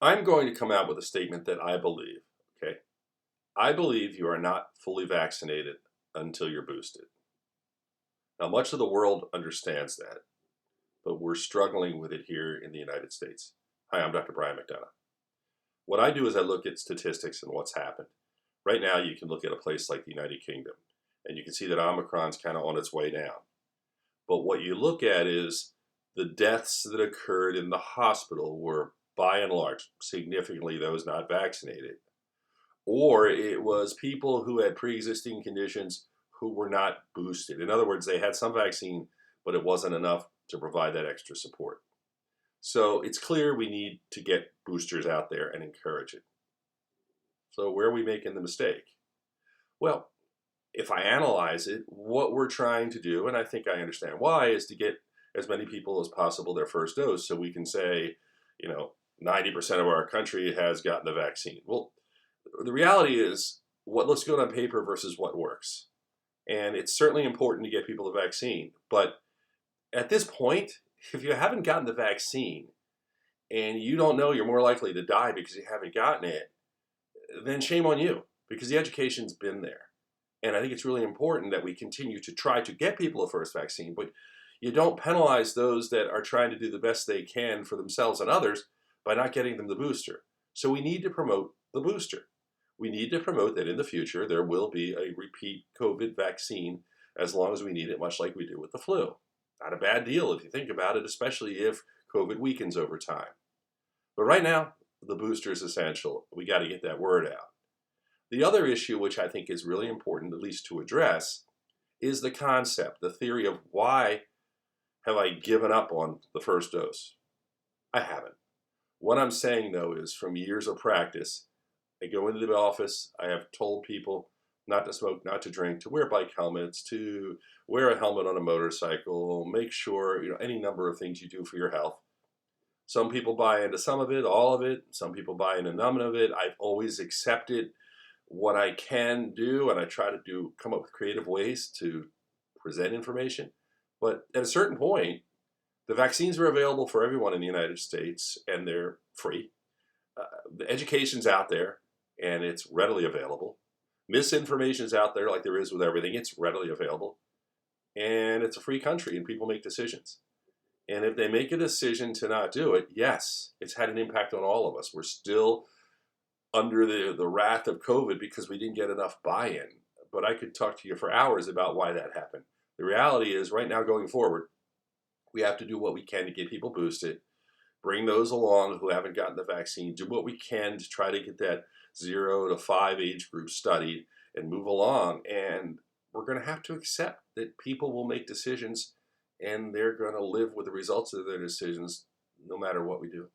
I'm going to come out with a statement that I believe, okay? I believe you are not fully vaccinated until you're boosted. Now, much of the world understands that, but we're struggling with it here in the United States. Hi, I'm Dr. Brian McDonough. What I do is I look at statistics and what's happened. Right now, you can look at a place like the United Kingdom, and you can see that Omicron's kind of on its way down. But what you look at is the deaths that occurred in the hospital were, by and large, significantly those not vaccinated. Or it was people who had pre-existing conditions who were not boosted. In other words, they had some vaccine, but it wasn't enough to provide that extra support. So it's clear we need to get boosters out there and encourage it. So where are we making the mistake? Well, if I analyze it, what we're trying to do, and I think I understand why, is to get as many people as possible their first dose so we can say, 90% of our country has gotten the vaccine. Well, the reality is what looks good on paper versus what works. And it's certainly important to get people the vaccine. But at this point, if you haven't gotten the vaccine and you don't know you're more likely to die because you haven't gotten it, then shame on you, because the education's been there. And I think it's really important that we continue to try to get people a first vaccine, but you don't penalize those that are trying to do the best they can for themselves and others by not getting them the booster. So we need to promote the booster. We need to promote that in the future there will be a repeat COVID vaccine as long as we need it, much like we do with the flu. Not a bad deal if you think about it, especially if COVID weakens over time. But right now, the booster is essential. We got to get that word out. The other issue, which I think is really important, at least to address, is the concept, the theory of why have I given up on the first dose? I haven't. What I'm saying, though, is from years of practice, I go into the office, I have told people not to smoke, not to drink, to wear bike helmets, to wear a helmet on a motorcycle, make sure, any number of things you do for your health. Some people buy into some of it, all of it. Some people buy into none of it. I've always accepted what I can do, and I try to come up with creative ways to present information. But at a certain point, the vaccines are available for everyone in the United States, and they're free. The education's out there, and it's readily available. Misinformation's out there like there is with everything. It's readily available. And it's a free country, and people make decisions. And if they make a decision to not do it, yes, it's had an impact on all of us. We're still under the wrath of COVID because we didn't get enough buy-in. But I could talk to you for hours about why that happened. The reality is right now going forward, we have to do what we can to get people boosted, bring those along who haven't gotten the vaccine, do what we can to try to get that 0 to 5 age group studied and move along. And we're going to have to accept that people will make decisions and they're going to live with the results of their decisions no matter what we do.